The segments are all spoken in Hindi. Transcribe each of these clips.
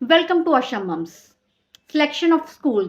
Welcome to Asha moms. Selection of school.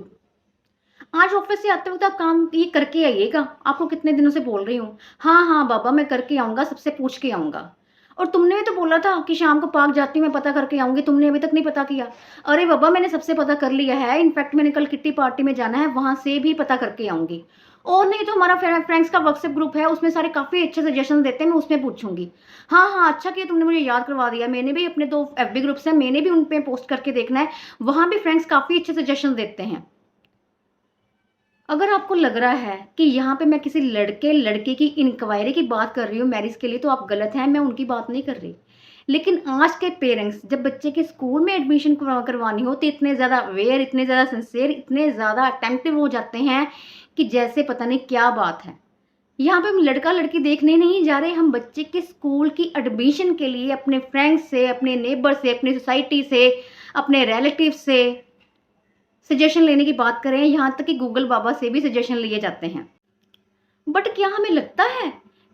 आज ऑफिस से आते वक्त आप काम ये करके आइएगा। आपको कितने दिनों से बोल रही हूँ, हाँ हाँ बाबा मैं करके आऊंगा, सबसे पूछ के आऊंगा। और तुमने भी तो बोला था कि शाम को पार्क जाती हूँ मैं पता करके आऊंगी, तुमने अभी तक नहीं पता किया। अरे बाबा मैंने सबसे पता कर लिया है, इनफैक्ट मैंने कल किट्टी पार्टी में जाना है, वहां से भी पता करके आऊंगी। और नहीं तो हमारा फ्रेंड्स का व्हाट्सएप ग्रुप है, उसमें सारे काफी अच्छे सजेशन देते हैं, मैं उसमें पूछूंगी। हाँ हाँ अच्छा किया तुमने मुझे याद करवा दिया, मैंने भी अपने 2 एफबी ग्रुप्स हैं, मैंने भी उन पे पोस्ट करके देखना है। वहां भी फ्रेंड्स काफी अच्छे सजेशन देते हैं। अगर आपको लग रहा है कि यहाँ पे मैं किसी लड़के लड़के की इंक्वायरी की बात कर रही हूँ मैरिज के लिए, तो आप गलत हैं, मैं उनकी बात नहीं कर रही। लेकिन आज के पेरेंट्स जब बच्चे के स्कूल में एडमिशन करवानी हो तो इतने ज़्यादा अवेयर, इतने ज़्यादा सिंसियर, इतने ज़्यादा अटेंटिव हो जाते हैं कि जैसे पता नहीं क्या बात है। यहाँ पे हम लड़का लड़की देखने नहीं जा रहे, हम बच्चे के स्कूल की एडमिशन के लिए अपने फ्रेंड्स से, अपने नेबर से, अपनी सोसाइटी से, अपने रिलेटिव से सजेशन लेने की बात करें, यहाँ तक कि गूगल बाबा से भी सजेशन लिए जाते हैं। बट क्या हमें लगता है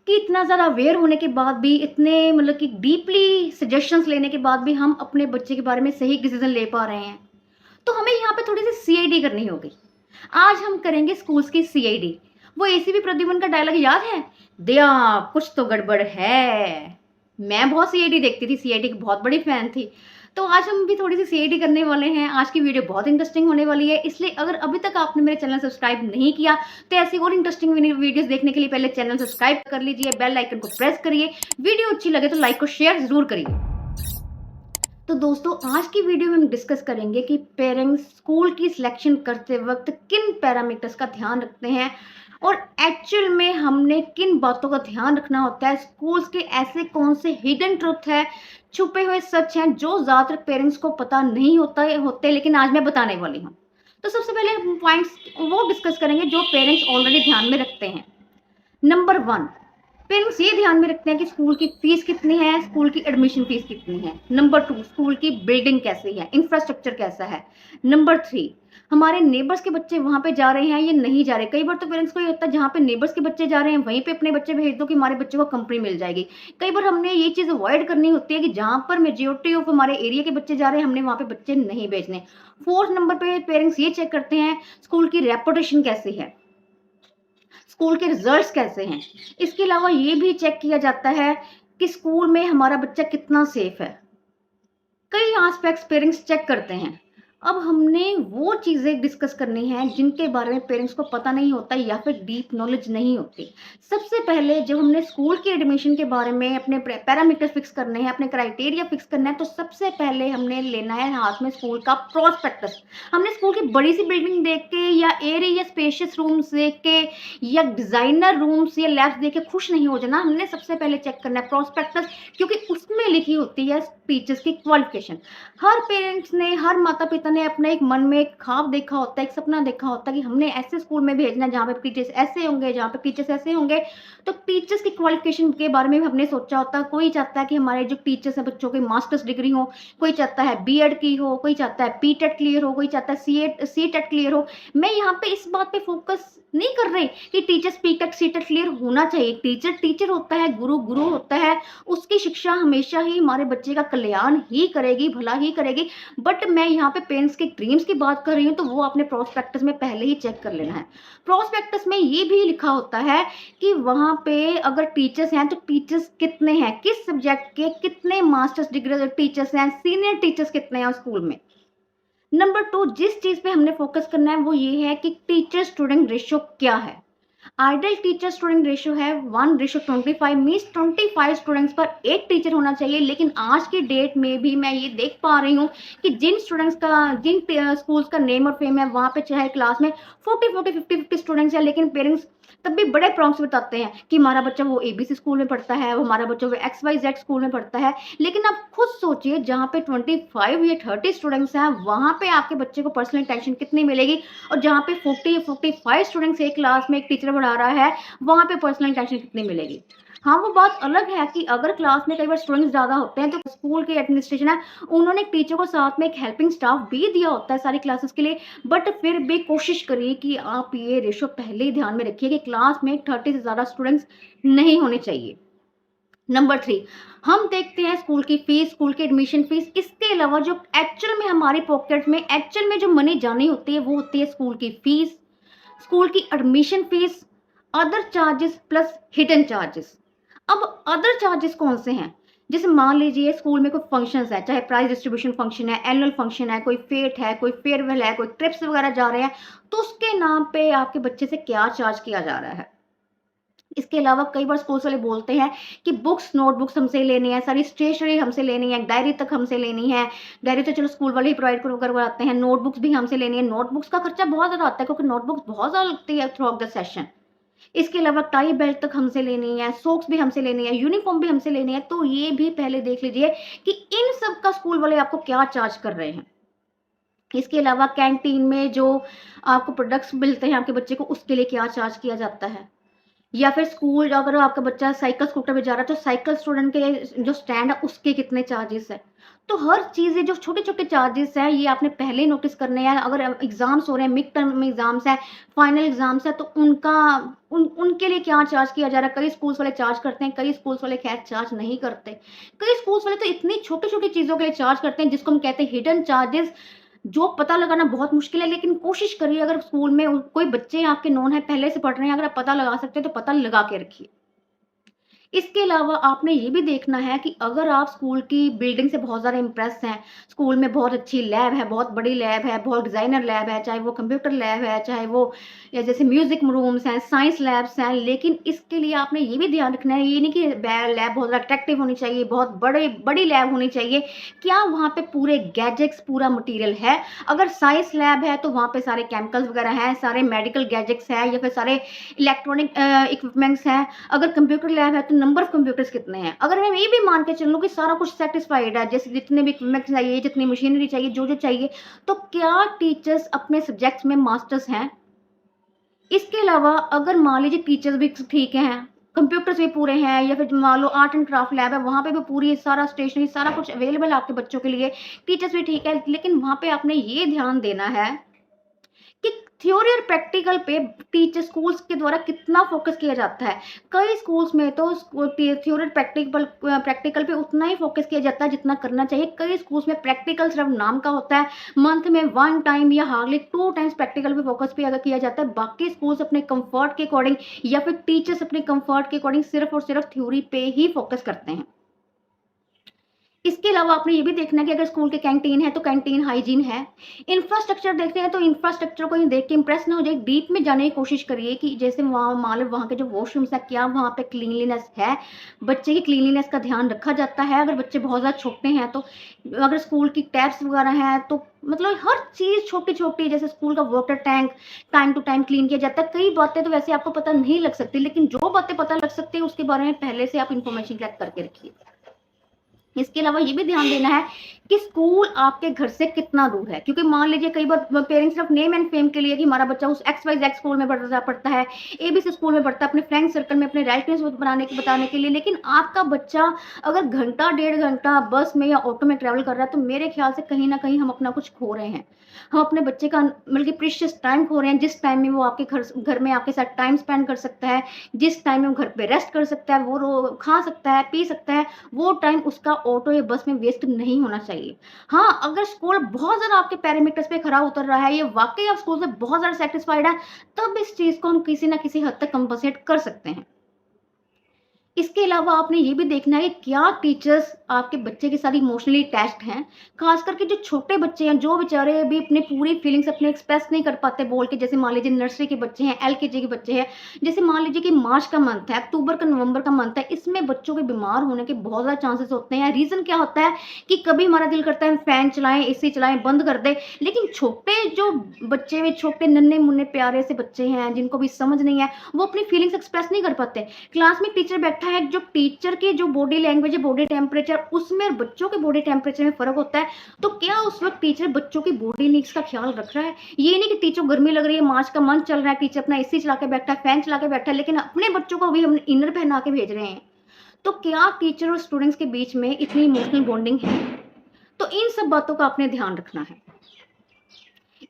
कि इतना ज़्यादा अवेयर होने के बाद भी, इतने मतलब कि डीपली सजेशंस लेने के बाद भी हम अपने बच्चे के बारे में सही डिसीजन ले पा रहे हैं? तो हमें यहाँ पे थोड़ी सी सीआईडी करनी होगी। आज हम करेंगे स्कूल्स की सीआईडी। वो एसीपी प्रद्युमन का डायलॉग याद है, दया कुछ तो गड़बड़ है। मैं बहुत सीआईडी देखती थी, सीआईडी की बहुत बड़ी फैन थी। तो आज हम भी थोड़ी सी सीआईडी करने वाले हैं। आज की वीडियो बहुत इंटरेस्टिंग होने वाली है, इसलिए अगर अभी तक आपने मेरे चैनल सब्सक्राइब नहीं किया तो ऐसी और इंटरेस्टिंग वीडियोस देखने के लिए पहले चैनल सब्सक्राइब कर लीजिए, बेल आइकन को प्रेस करिए, वीडियो अच्छी लगे तो लाइक और शेयर जरूर करिए। तो दोस्तों आज की वीडियो में हम डिस्कस करेंगे कि पेरेंट्स स्कूल की सिलेक्शन करते वक्त किन पैरामीटर्स का ध्यान रखते हैं और एक्चुअल में हमने किन बातों का ध्यान रखना होता है। स्कूल्स के ऐसे कौन से हिडन ट्रुथ है, छुपे हुए सच हैं जो ज्यादातर पेरेंट्स को पता नहीं होते, लेकिन आज मैं बताने वाली हूँ। तो सबसे पहले हम पॉइंट्स वो डिस्कस करेंगे जो पेरेंट्स ऑलरेडी ध्यान में रखते हैं। नंबर 1, पेरेंट्स ये ध्यान में रखते हैं कि स्कूल की फीस कितनी है, स्कूल की एडमिशन फीस कितनी है। नंबर 2, स्कूल की बिल्डिंग कैसी है, इंफ्रास्ट्रक्चर कैसा है। नंबर 3, हमारे नेबर्स के बच्चे वहां पे जा रहे हैं या नहीं जा रहे। कई बार तो पेरेंट्स को ये होता है जहाँ पे नेबर्स के बच्चे जा रहे हैं वहीं पे अपने बच्चे भेज दो कि हमारे बच्चे को कंपनी मिल जाएगी। कई बार हमने ये चीज अवॉइड करनी होती है कि जहाँ पर मेजोरिटी ऑफ हमारे एरिया के बच्चे जा रहे हैं हमने वहां पे बच्चे नहीं भेजने। 4th नंबर पे पेरेंट्स ये चेक करते हैं स्कूल की रेपुटेशन कैसी है, स्कूल के रिजल्ट्स कैसे हैं। इसके अलावा ये भी चेक किया जाता है कि स्कूल में हमारा बच्चा कितना सेफ है। कई एस्पेक्ट्स पेरेंट्स चेक करते हैं। अब हमने वो चीजें डिस्कस करनी है जिनके बारे में पेरेंट्स को पता नहीं होता या फिर डीप नॉलेज नहीं होती। सबसे पहले जब हमने स्कूल के एडमिशन के बारे में अपने पैरामीटर फिक्स करने हैं, अपने क्राइटेरिया फिक्स करना है, तो सबसे पहले हमने लेना है हाथ में स्कूल का प्रोस्पेक्टस। हमने स्कूल की बड़ी सी बिल्डिंग देख के या एयर या स्पेशियस रूम्स देख के या डिजाइनर रूम्स या लैब्स देख के खुश नहीं हो जाना। हमने सबसे पहले चेक करना है प्रोस्पेक्टस, क्योंकि उसमें लिखी होती है टीचर्स की क्वालिफिकेशन। हर पेरेंट्स ने, हर माता पिता ने अपने एक मन में एक ख्वाब देखा होता है, एक सपना देखा होता है कि हमने ऐसे स्कूल में भेजना है जहाँ पे टीचर्स ऐसे होंगे, जहाँ पे टीचर्स ऐसे होंगे। तो टीचर्स की क्वालिफिकेशन के बारे में भी हमने सोचा होता है। कोई चाहता है कि हमारे जो टीचर्स हैं बच्चों की मास्टर्स डिग्री हो, कोई चाहता है बीएड की हो, कोई चाहता है पीटेट क्लियर हो, कोई चाहता है सीटेट क्लियर हो। मैं यहाँ पे इस बात पे फोकस नहीं कर रही कि टीचर्स पीटेट सीटेट क्लियर होना चाहिए। टीचर टीचर होता है, गुरु गुरु होता है, उसकी शिक्षा हमेशा ही हमारे बच्चे का कल्याण ही करेगी, भला ही करेगी। बट मैं यहाँ पे पेरेंट्स के ड्रीम्स की बात कर रही हूँ, तो वो आपने प्रोस्पेक्टस में पहले ही चेक कर लेना है। प्रोस्पेक्टस में ये भी लिखा होता है कि वहां पे अगर टीचर्स हैं तो टीचर्स कितने हैं, किस सब्जेक्ट के, कितने मास्टर्स डिग्री टीचर्स हैं, सीनियर टीचर्स कितने हैं स्कूल में। नंबर 2, जिस चीज पे हमने फोकस करना है वो ये है कि टीचर स्टूडेंट रेशियो क्या है। आइडियल टीचर स्टूडेंट रेशियो है 1:25, मीन्स 25 स्टूडेंट्स पर एक टीचर होना चाहिए। लेकिन आज की डेट में भी मैं ये देख पा रही हूँ कि जिन स्कूल्स का नेम और फेम है वहां पे चाहे क्लास में 40 50 स्टूडेंट्स है, लेकिन पेरेंट्स तब भी बड़े प्रॉन्ग से बताते हैं कि हमारा बच्चा वो एबीसी स्कूल में पढ़ता है, वो हमारा बच्चा वो XYZ स्कूल में पढ़ता है। लेकिन आप खुद सोचिए जहाँ पे 25 या 30 स्टूडेंट्स हैं वहां पे आपके बच्चे को पर्सनल अटेंशन कितनी मिलेगी, और जहाँ पे 40 या 45 स्टूडेंट्स एक क्लास में एक टीचर पढ़ा रहा है वहां पे पर्सनल अटेंशन कितनी मिलेगी। हाँ वो बात अलग है कि अगर क्लास में कई बार स्टूडेंट्स ज्यादा होते हैं तो स्कूल के एडमिनिस्ट्रेशन है उन्होंने टीचर को साथ में एक हेल्पिंग स्टाफ भी दिया होता है सारी क्लासेस के लिए। बट फिर भी कोशिश करिए कि आप ये रेशो पहले ही ध्यान में रखिए कि क्लास में 30 से ज्यादा स्टूडेंट्स नहीं होने चाहिए। नंबर 3, हम देखते हैं स्कूल की फीस, स्कूल की एडमिशन फीस, इसके अलावा जो एक्चुअल में हमारी पॉकेट में एक्चुअल में जो मनी जानी होती है वो होती है स्कूल की फीस, स्कूल की admission fees, other charges plus hidden charges. अब अदर चार्जेस कौन से हैं? जैसे मान लीजिए स्कूल में कोई फंक्शंस है, चाहे प्राइज डिस्ट्रीब्यूशन फंक्शन है, एनुअल फंक्शन है, कोई फेट है, कोई फेयरवेल है, कोई ट्रिप्स वगैरह जा रहे हैं, तो उसके नाम पे आपके बच्चे से क्या चार्ज किया जा रहा है? इसके अलावा कई बार स्कूल्स वाले बोलते हैं कि बुक्स, नोटबुक्स हमसे लेनी है, सारी स्टेशनरी हमसे लेनी है, डायरी तक हमसे लेनी है। डायरी तो चलो स्कूल वाले ही प्रोवाइड करवाते हैं, नोटबुक्स भी हमसे लेनी है। नोटबुक्स का खर्चा बहुत ज़्यादा आता है क्योंकि नोटबुक्स बहुत ज़्यादा लगती है थ्रू आउट द सेशन। इसके अलावा टाई बेल्ट तक हमसे लेनी है, सॉक्स भी हमसे लेनी है, यूनिफ़ॉर्म भी हमसे लेनी है। तो ये भी पहले देख लीजिए कि इन सब का स्कूल वाले आपको क्या चार्ज कर रहे हैं। इसके अलावा कैंटीन में जो आपको प्रोडक्ट्स मिलते हैं आपके बच्चे को, उसके लिए क्या चार्ज किया जाता है। या फिर स्कूल अगर आपका बच्चा साइकिल स्कूटर पे जा रहा है तो साइकिल स्टूडेंट के जो स्टैंड है उसके कितने चार्जेस है। तो हर चीज़, ये जो छोटे-छोटे चार्जेस हैं ये आपने पहले ही नोटिस करने हैं। अगर एग्ज़ाम्स हो रहे हैं, मिड टर्म एग्ज़ाम्स हैं, फाइनल एग्ज़ाम्स हैं, तो उनके लिए क्या चार्ज किया जा रहा है। कई स्कूल्स वाले चार्ज करते हैं, कई स्कूल्स वाले खैर चार्ज नहीं करते। कई स्कूल्स वाले तो इतनी छोटी-छोटी चीज़ों के लिए चार्ज करते हैं जिसको हम कहते हैं हिडन चार्जेस, जो पता लगाना बहुत मुश्किल है। लेकिन कोशिश करिए, अगर स्कूल में कोई बच्चे आपके नोन है, पहले से पढ़ रहे हैं, अगर आप पता लगा सकते हैं तो पता लगा के रखिए। इसके अलावा आपने ये भी देखना है कि अगर आप स्कूल की बिल्डिंग से बहुत ज़्यादा इम्प्रेस हैं, स्कूल में बहुत अच्छी लैब है, बहुत बड़ी लैब है, बहुत डिज़ाइनर लैब है, चाहे वो कंप्यूटर लैब है, चाहे वो या जैसे म्यूज़िक रूम्स हैं, साइंस लैब्स हैं, लेकिन इसके लिए आपने ये भी ध्यान रखना है, ये नहीं कि लैब बहुत ज़्यादा अट्रैक्टिव होनी चाहिए, बहुत बड़ी लैब होनी चाहिए। क्या वहाँ पे पूरे गैजेट्स, पूरा मटीरियल है? अगर साइंस लैब है तो वहाँ पे सारे केमिकल्स वगैरह हैं, सारे मेडिकल गैजेट्स हैं, या फिर सारे इलेक्ट्रॉनिक इक्विपमेंट्स हैं। अगर कंप्यूटर लैब है तो नंबर ऑफ कंप्यूटर्स कितने हैं। अगर मैं ये भी मान के चलूँ कि सारा कुछ सेटिस्फाइड है, जैसे जितने भी इक्विपमेंट्स चाहिए, जितनी मशीनरी चाहिए, जो चाहिए, तो क्या टीचर्स अपने सब्जेक्ट्स में मास्टर्स हैं? इसके अलावा अगर मान लीजिए टीचर्स भी ठीक हैं, कंप्यूटर्स भी पूरे हैं, या फिर मान लो आर्ट एंड क्राफ्ट लैब है, वहाँ पे भी पूरी सारा स्टेशनरी, सारा कुछ अवेलेबल है आपके बच्चों के लिए, टीचर्स भी ठीक है, लेकिन वहाँ पे आपने ये ध्यान देना है कि थ्योरी और प्रैक्टिकल पे टीचर स्कूल्स के द्वारा कितना फोकस किया जाता है। कई स्कूल्स में तो थ्योरी और प्रैक्टिकल पे उतना ही फोकस किया जाता है जितना करना चाहिए। कई स्कूल्स में प्रैक्टिकल सिर्फ नाम का होता है, मंथ में 1 टाइम या हार्डली 2 टाइम्स प्रैक्टिकल पे फोकस भी अगर किया जाता है। बाकी स्कूल्स अपने कंफर्ट के अकॉर्डिंग या फिर टीचर्स अपने कंफर्ट के अकॉर्डिंग सिर्फ और सिर्फ थ्योरी पे ही फोकस करते हैं। इसके अलावा आपने ये भी देखना है कि अगर स्कूल के कैंटीन है तो कैंटीन हाइजीन है। इंफ्रास्ट्रक्चर देखते हैं तो इंफ्रास्ट्रक्चर को ही देख के इंप्रेस ना हो जाए, डीप में जाने की कोशिश करिए कि जैसे वहाँ मान लो वहाँ के जो वॉशरूम्स है, क्या वहाँ पे क्लीनलीनेस है, बच्चे की क्लीनलीनेस का ध्यान रखा जाता है। अगर बच्चे बहुत ज़्यादा छोटे हैं तो अगर स्कूल की टैप्स वगैरह हैं तो मतलब हर चीज़ छोटी-छोटी, जैसे स्कूल का water tank time to time clean किया जाता है। कई बातें तो वैसे आपको पता नहीं लग सकती, लेकिन जो बातें पता लग सकती है उसके बारे में पहले से आप इन्फॉर्मेशन कलेक्ट करके रखिए। इसके अलावा ये भी ध्यान देना है कि स्कूल आपके घर से कितना दूर है, क्योंकि मान लीजिए कई बार पेरेंट्स सिर्फ नेम एंड फेम के लिए कि हमारा बच्चा उस XYZ स्कूल में पढ़ता है, ABC स्कूल में पढ़ता है, अपने फ्रेंड सर्कल में अपने रिलेटिव्स को बताने के लिए, लेकिन आपका बच्चा अगर घंटा 1.5 घंटा बस में या ऑटो में ट्रैवल कर रहा है तो मेरे ख्याल से कहीं ना कहीं हम अपना कुछ खो रहे हैं। हम अपने बच्चे का बल्कि प्रीशियस टाइम खो रहे हैं, जिस टाइम में वो आपके घर में आपके साथ टाइम स्पेंड कर सकता है, जिस टाइम में वो घर पे रेस्ट कर सकता है, वो खा सकता है, पी सकता है, वो टाइम उसका ऑटो या बस में वेस्ट नहीं होना चाहिए। हाँ, अगर स्कूल बहुत ज़्यादा आपके पैरामीटर्स पे खरा उतर रहा है, या वाक़ई आप स्कूल से बहुत ज़्यादा सैटिस्फाइड हैं, तब इस चीज़ को हम किसी न किसी हद तक कंपनसेट कर सकते हैं। इसके अलावा आपने ये भी देखना है कि क्या टीचर्स आपके बच्चे के साथ इमोशनली अटैच्ड हैं। खास करके जो छोटे बच्चे हैं, जो बेचारे अभी अपनी पूरी फीलिंग्स अपने एक्सप्रेस नहीं कर पाते बोल के, जैसे मान लीजिए नर्सरी के बच्चे हैं, LKG के बच्चे हैं। जैसे मान लीजिए कि मार्च का मंथ है, अक्टूबर का नवंबर का मंथ है, इसमें बच्चों के बीमार होने के बहुत ज़्यादा चांसेस होते हैं। रीज़न क्या होता है कि कभी हमारा दिल करता है फ़ैन चलाएँ, AC चलाएँ, बंद कर दें, लेकिन छोटे जो बच्चे में छोटे नन्हे-मुन्ने प्यारे से बच्चे हैं जिनको भी समझ नहीं है, वो अपनी फीलिंग्स एक्सप्रेस नहीं कर पाते। क्लास में टीचर बैठा है, जो टीचर की जो बॉडी लैंग्वेज है, बॉडी टेम्परेचर, उसमें और बच्चों के बॉडी टेम्परेचर में फ़र्क होता है। तो क्या उस वक़्त टीचर बच्चों की बॉडी नीड्स का ख़्याल रख रहा है? ये नहीं कि टीचर को गर्मी लग रही है, मार्च का मंथ चल रहा है, टीचर अपना AC चला के बैठा है, फ़ैन चला के बैठा है, लेकिन अपने बच्चों को अभी हम इनर पहना के भेज रहे हैं। तो क्या टीचर और स्टूडेंट्स के बीच में इतनी इमोशनल बॉन्डिंग है? तो इन सब बातों का आपने ध्यान रखना है।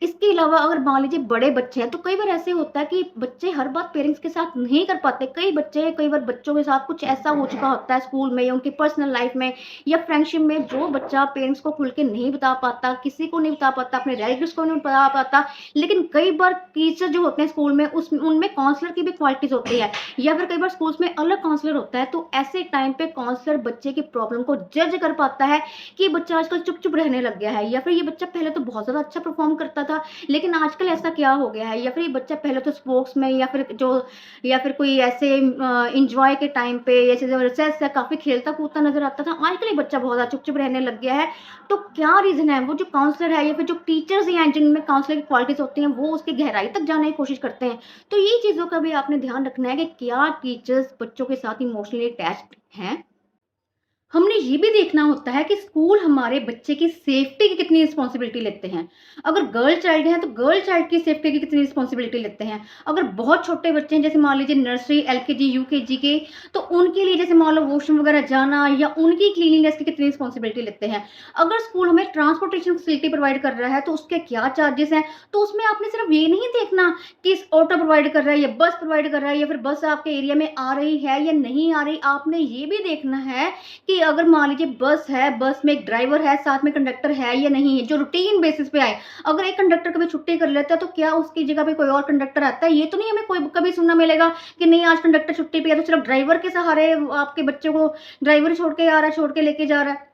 इसके अलावा अगर मान लीजिए बड़े बच्चे हैं, तो कई बार ऐसे होता है कि बच्चे हर बात पेरेंट्स के साथ नहीं कर पाते। कई बार बच्चों के साथ कुछ ऐसा हो चुका होता है स्कूल में या उनकी पर्सनल लाइफ में या फ्रेंडशिप में, जो बच्चा पेरेंट्स को खुल के नहीं बता पाता, किसी को नहीं बता पाता, अपने रिलेटिव्स को नहीं बता पाता। लेकिन कई बार टीचर जो होते हैं स्कूल में, उस उनमें काउंसलर की भी क्वालिटीज़ होती है, या फिर कई बार स्कूल्स में अलग काउंसलर होता है। तो ऐसे टाइम पे काउंसलर बच्चे की प्रॉब्लम को जज कर पाता है कि ये बच्चा आजकल चुप-चुप रहने लग गया है, या फिर ये बच्चा पहले तो बहुत ज़्यादा अच्छा परफ़ॉर्म करता था, लेकिन आजकल ऐसा क्या हो गया है, या फिर ये बच्चा पहले तो स्पोर्ट्स में या फिर कोई ऐसे एन्जॉय के टाइम पे ऐसे जो रिसेस है काफ़ी खेलता-कूदता नज़र आता था, आजकल ये बच्चा बहुत ज़्यादा चुप-चुप रहने लग गया है। तो क्या रीज़न है? वो जो काउंसलर है या फिर जो टीचर्स हैं जिनमें काउंसलर की क्वालिटीज़ होती हैं, वो उसकी गहराई तक जाने की कोशिश करते हैं। तो ये चीज़ों का भी आपने ध्यान रखना है कि क्या टीचर्स बच्चों के साथ इमोशनली अटैच्ड हैं? हमने ये भी देखना होता है कि स्कूल हमारे बच्चे की सेफ्टी की कितनी रिस्पॉन्सिबिलिटी लेते हैं। अगर गर्ल चाइल्ड है तो गर्ल चाइल्ड की सेफ्टी की कितनी रिस्पॉन्सिबिलिटी लेते हैं। अगर बहुत छोटे बच्चे हैं, जैसे मान लीजिए नर्सरी, एलकेजी, यूकेजी के, तो उनके लिए जैसे मान लो वॉशरूम वगैरह जाना या उनकी क्लीनिंगनेस की कितनी रिस्पॉन्सिबिलिटी लेते हैं। अगर स्कूल हमें ट्रांसपोर्टेशन फैसिलिटी प्रोवाइड कर रहा है तो उसके क्या चार्जेस हैं। तो उसमें आपने सिर्फ ये नहीं देखना कि ऑटो प्रोवाइड कर रहा है या बस प्रोवाइड कर रहा है या फिर बस आपके एरिया में आ रही है या नहीं आ रही। आपने ये भी देखना है कि अगर मान लीजिए बस है, बस में एक ड्राइवर है, साथ में कंडक्टर है या नहीं है, जो रूटीन बेसिस पे आए। अगर एक कंडक्टर कभी छुट्टी कर लेता है तो क्या उसकी जगह पे कोई और कंडक्टर आता है? ये तो नहीं हमें कोई कभी सुनना मिलेगा कि नहीं आज कंडक्टर छुट्टी पे है, तो सिर्फ ड्राइवर के सहारे आपके बच्चे को ड्राइवर छोड़ के आ रहा है, छोड़ के लेके जा रहा है।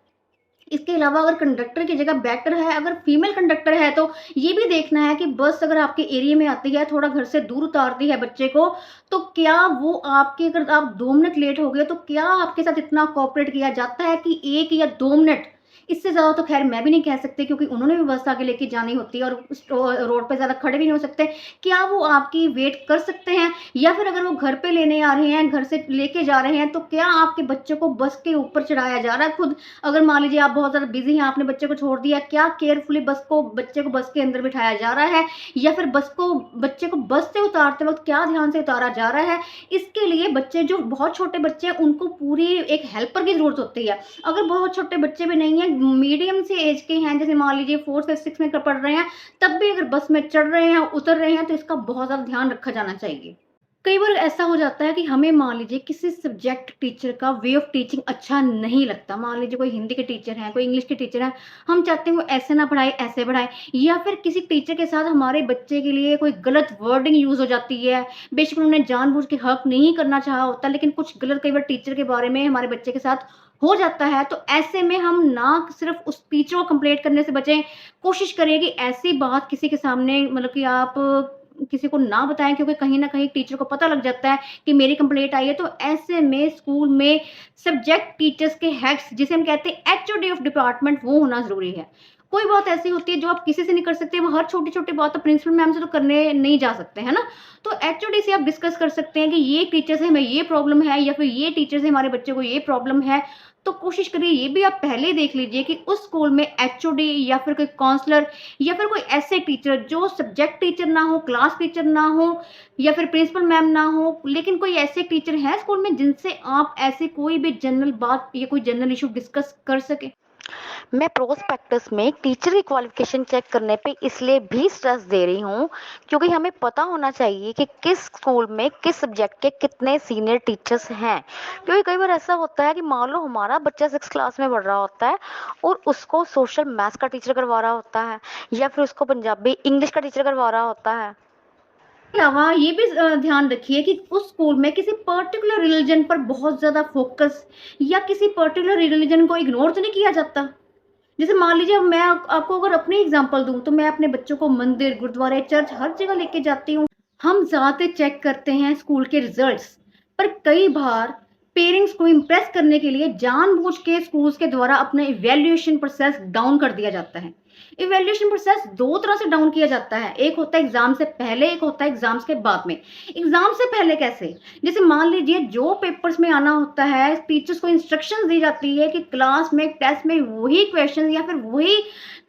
इसके अलावा अगर कंडक्टर की जगह बेटर है, अगर फीमेल कंडक्टर है, तो ये भी देखना है कि बस अगर आपके एरिया में आती है, थोड़ा घर से दूर उतारती है बच्चे को, तो क्या वो आपके, अगर आप 2 मिनट लेट हो गए, तो क्या आपके साथ इतना कोऑपरेट किया जाता है कि 1 या 2 मिनट, इससे ज़्यादा तो ख़ैर मैं भी नहीं कह सकती, क्योंकि उन्होंने भी बस आगे लेके जानी होती है और उस रोड पे ज़्यादा खड़े भी नहीं हो सकते। क्या वो आपकी वेट कर सकते हैं? या फिर अगर वो घर पे लेने आ रहे हैं, घर से लेके जा रहे हैं, तो क्या आपके बच्चे को बस के ऊपर चढ़ाया जा रहा है खुद? अगर मान लीजिए आप बहुत ज़्यादा बिज़ी हैं, आपने बच्चे को छोड़ दिया, क्या केयरफुली बच्चे को बस के अंदर बिठाया जा रहा है? या फिर बच्चे को बस से उतारते वक़्त क्या ध्यान से उतारा जा रहा है? इसके लिए बच्चे, जो बहुत छोटे बच्चे हैं, उनको पूरी एक हेल्पर की ज़रूरत होती है। अगर बहुत छोटे बच्चे भी नहीं हैं, मीडियम से एज के हैं, जैसे मान लीजिए 4th या 6th में पढ़ रहे हैं, तब भी अगर बस में चढ़ रहे हैं, उतर रहे हैं, तो इसका बहुत ज़्यादा ध्यान रखा जाना चाहिए। कई बार ऐसा हो जाता है कि हमें मान लीजिए किसी सब्जेक्ट टीचर का वे ऑफ टीचिंग अच्छा नहीं लगता। मान लीजिए कोई हिंदी के टीचर हैं, कोई इंग्लिश के टीचर हैं, हम चाहते हैं वो ऐसे ना पढ़ाए, ऐसे पढ़ाए, या फिर किसी टीचर के साथ हमारे बच्चे के लिए कोई गलत वर्डिंग यूज़ हो जाती है। बेशक उन्होंने जानबूझ के हर्ट नहीं करना चाहा होता, लेकिन कुछ गलत कई बार टीचर के बारे में हमारे बच्चे के साथ हो जाता है। तो ऐसे में हम ना सिर्फ़ उस टीचर को कंप्लेंट करने से बचें, कोशिश करिए कि ऐसी बात किसी के सामने, मतलब कि आप किसी को ना बताएँ, क्योंकि कहीं न कहीं टीचर को पता लग जाता है कि मेरी कंप्लेंट आई है। तो ऐसे में स्कूल में सब्जेक्ट टीचर्स के हेड्स, जिसे हम कहते हैं एचओडी ऑफ डिपार्टमेंट, वो होना ज़रूरी है। कोई बात ऐसी होती है जो आप किसी से नहीं कर सकते, वो हर छोटी-छोटी बात तो प्रिंसिपल मैम से तो करने नहीं जा सकते, है ना? तो एचओडी से आप डिस्कस कर सकते हैं कि ये टीचर से हमें ये प्रॉब्लम है, या फिर ये टीचर से हमारे बच्चे को ये प्रॉब्लम है। तो कोशिश करिए ये भी आप पहले ही देख लीजिए कि उस स्कूल में एचओडी या फिर कोई काउंसलर या फिर कोई ऐसे टीचर जो सब्जेक्ट टीचर ना हो, क्लास टीचर ना हो, या फिर प्रिंसिपल मैम ना हो, लेकिन कोई ऐसे टीचर हैं स्कूल में जिनसे आप ऐसे कोई भी जनरल बात या कोई जनरल इश्यू डिस्कस कर सकें। मैं प्रोस्पेक्टस में टीचर की क्वालिफिकेशन चेक करने पे इसलिए भी स्ट्रेस दे रही हूँ क्योंकि हमें पता होना चाहिए कि किस स्कूल में किस सब्जेक्ट के कितने सीनियर टीचर्स हैं। क्योंकि कई बार ऐसा होता है कि मान लो हमारा बच्चा 6th क्लास में पढ़ रहा होता है और उसको सोशल मैथ्स का टीचर करवा रहा होता है या फिर उसको पंजाबी इंग्लिश का टीचर करवा रहा होता है। के अलावा ये भी ध्यान रखिए कि उस स्कूल में किसी पर्टिकुलर रिलीजन पर बहुत ज़्यादा फोकस या किसी पर्टिकुलर रिलीजन को इग्नोर तो नहीं किया जाता। जैसे मान लीजिए, अब मैं आपको अगर अपनी एग्जांपल दूँ, तो मैं अपने बच्चों को मंदिर, गुरुद्वारे, चर्च हर जगह लेके जाती हूँ। हम ज़्यादातर चेक करते हैं स्कूल के रिजल्ट्स, पर कई बार पेरेंट्स को इम्प्रेस करने के लिए जानबूझ के स्कूल्स के द्वारा अपना इवैल्यूएशन प्रोसेस डाउन कर दिया जाता है। इवैल्यूएशन प्रोसेस 2 तरह से डाउन किया जाता है। एक होता है एग्ज़ाम से पहले, एक होता है एग्ज़ाम्स के बाद में। एग्ज़ाम से पहले कैसे? जैसे मान लीजिए जो पेपर्स में आना होता है, टीचर्स को इंस्ट्रक्शंस दी जाती है कि क्लास में, टेस्ट में वही क्वेश्चन या फिर वही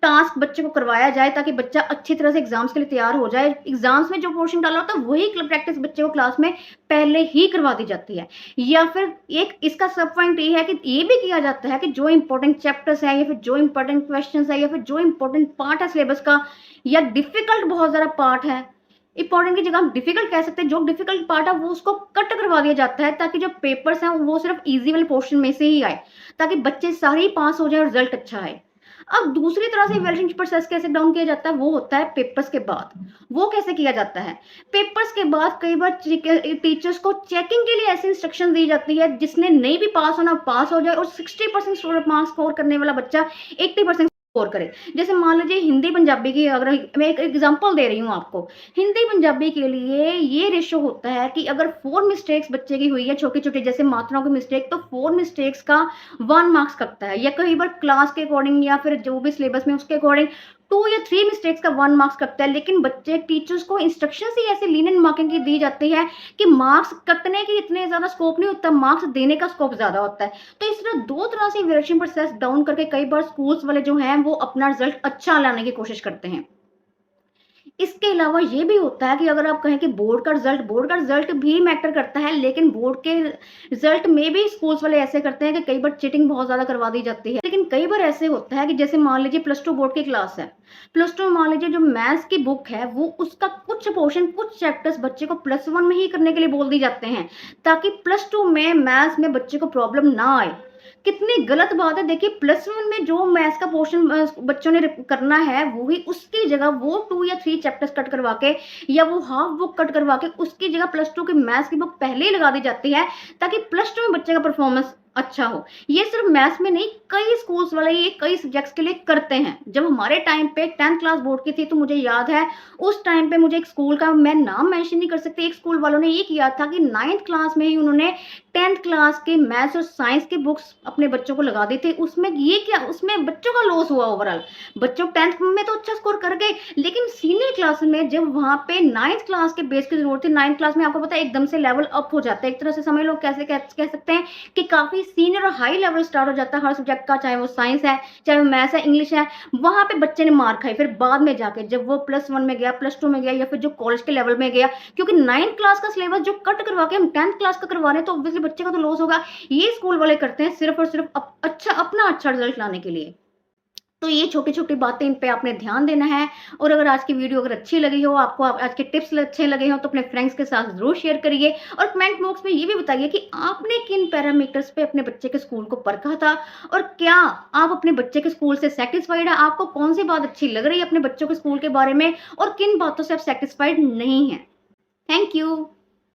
टास्क बच्चे को करवाया जाए ताकि बच्चा अच्छी तरह से एग्ज़ाम्स के लिए तैयार हो जाए। एग्ज़ाम्स में जो पोर्शन डाला होता है वही प्रैक्टिस बच्चे को क्लास में पहले ही करवा दी जाती है। या फिर एक इसका सब पॉइंट ये है कि ये भी किया जाता है कि जो इंपॉर्टेंट चैप्टर्स हैं या फिर जो इंपॉर्टेंट क्वेश्चंस हैं या फिर जो इंपॉर्टेंट पार्ट है सिलेबस का, या डिफिकल्ट बहुत ज़्यादा पार्ट है। इंपॉर्टेंट की जगह हम डिफिकल्ट कह सकते हैं, जो डिफिकल्ट पार्ट है वो उसको कट करवा दिया जाता है, ताकि जो पेपर्स हैं वो सिर्फ इजी वाले पोर्शन में से ही आए, ताकि बच्चे सारे ही पास हो जाए और रिजल्ट अच्छा आए। अब दूसरी तरह से इवैल्यूएशन प्रोसेस कैसे डाउन किया जाता है, वो होता है पेपर्स के बाद। वो कैसे किया जाता है, पेपर्स के बाद कई बार टीचर्स को चेकिंग के लिए ऐसी इंस्ट्रक्शन दी जाती है, जिसने नहीं भी पास होना पास हो जाए, और 60% मार्क्स स्कोर करने वाला बच्चा 80% स्कोर करे। जैसे मान लीजिए हिंदी पंजाबी की, अगर मैं एक एग्जांपल दे रही हूँ आपको, हिंदी पंजाबी के लिए ये रेशो होता है कि अगर 4 मिस्टेक्स बच्चे की हुई है, छोटी छोटी जैसे मात्राओं की मिस्टेक, तो 4 मिस्टेक्स का 1 मार्क्स कटता है, या कई बार क्लास के अकॉर्डिंग या फिर जो भी सिलेबस में उसके अकॉर्डिंग 2 या 3 मिस्टेक्स का 1 मार्क्स कटता है। लेकिन बच्चे टीचर्स को इंस्ट्रक्शन ही ऐसे लीनियंट मार्किंग की दी जाती है कि मार्क्स कटने की इतने ज्यादा स्कोप नहीं होता, मार्क्स देने का स्कोप ज्यादा होता है। तो इस तरह दो तरह से इवैल्यूएशन प्रोसेस डाउन करके कई बार स्कूल्स वाले जो हैं वो अपना रिजल्ट अच्छा लाने की कोशिश करते हैं। इसके अलावा ये भी होता है कि अगर आप कहें कि बोर्ड का रिजल्ट भी मैटर करता है, लेकिन बोर्ड के रिजल्ट में भी स्कूल्स वाले ऐसे करते हैं कि कई बार चीटिंग बहुत ज्यादा करवा दी जाती है। लेकिन कई बार ऐसे होता है कि जैसे मान लीजिए +2 बोर्ड की क्लास है, +2 में मान लीजिए जो मैथ्स की बुक है वो उसका कुछ पोर्शन, कुछ चैप्टर्स बच्चे को +1 में ही करने के लिए बोल दी जाते हैं, ताकि +2 में मैथ्स में बच्चे को प्रॉब्लम ना आए। कितनी गलत बात है, देखिए +1 में जो मैथ्स का पोर्शन बच्चों ने करना है, वो ही उसकी जगह वो 2 या 3 चैप्टर्स कट करवा के, या वो हाफ बुक कट करवा के उसकी जगह +2 की मैथ्स की बुक पहले ही लगा दी जाती है, ताकि +2 में बच्चे का परफॉर्मेंस अच्छा हो। ये सिर्फ मैथ्स में नहीं, कई स्कूल्स वाले ये कई सब्जेक्ट्स के लिए करते हैं। जब हमारे टाइम पे 10th क्लास बोर्ड की थी, तो मुझे याद है उस टाइम पे मुझे एक स्कूल का मैं नाम मेंशन नहीं कर सकती, एक स्कूल वालों ने ये किया था कि 9th क्लास में ही उन्होंने 10th क्लास के मैथ्स और साइंस की बुक्स अपने बच्चों को लगा दी थी। उसमें ये क्या, उसमें बच्चों का लॉस हुआ ओवरऑल। बच्चों 10th में तो अच्छा स्कोर कर गए, लेकिन सीनियर क्लास में जब वहां पे 9th क्लास के बेस की जरूरत थी, 9th क्लास में आपको पता है एकदम से लेवल अप हो जाता है, एक तरह से समझ लो, कैसे कह सकते हैं कि काफी सीनियर और हाई लेवल स्टार्ट हो जाता है हर सब्जेक्ट का, चाहे वो साइंस है, चाहे वो मैथ्स है, इंग्लिश है। वहां पे बच्चे ने मार खाई, फिर बाद में जाके जब वो +1 में गया, +2 में गया, या फिर जो कॉलेज के लेवल में गया, क्योंकि 9th क्लास का सिलेबस जो कट करवा के हम 10th क्लास का करवा रहे हैं, तो ऑब्वियसली बच्चे का तो लॉस होगा। ये स्कूल वाले करते हैं सिर्फ और सिर्फ अपना अच्छा रिजल्ट लाने के लिए। तो ये छोटी छोटी बातें, इन पे आपने ध्यान देना है। और अगर आज की वीडियो अगर अच्छी लगी हो, आपको आज के टिप्स अच्छे लगे हो, तो अपने फ्रेंड्स के साथ जरूर शेयर करिए, और कमेंट बॉक्स में ये भी बताइए कि आपने किन पैरामीटर्स पे अपने बच्चे के स्कूल को परखा था, और क्या आप अपने बच्चे के स्कूल से सेटिस्फाइड है, आपको कौन सी बात अच्छी लग रही है अपने बच्चों के स्कूल के बारे में, और किन बातों से आप सेटिस्फाइड नहीं है। Thank you.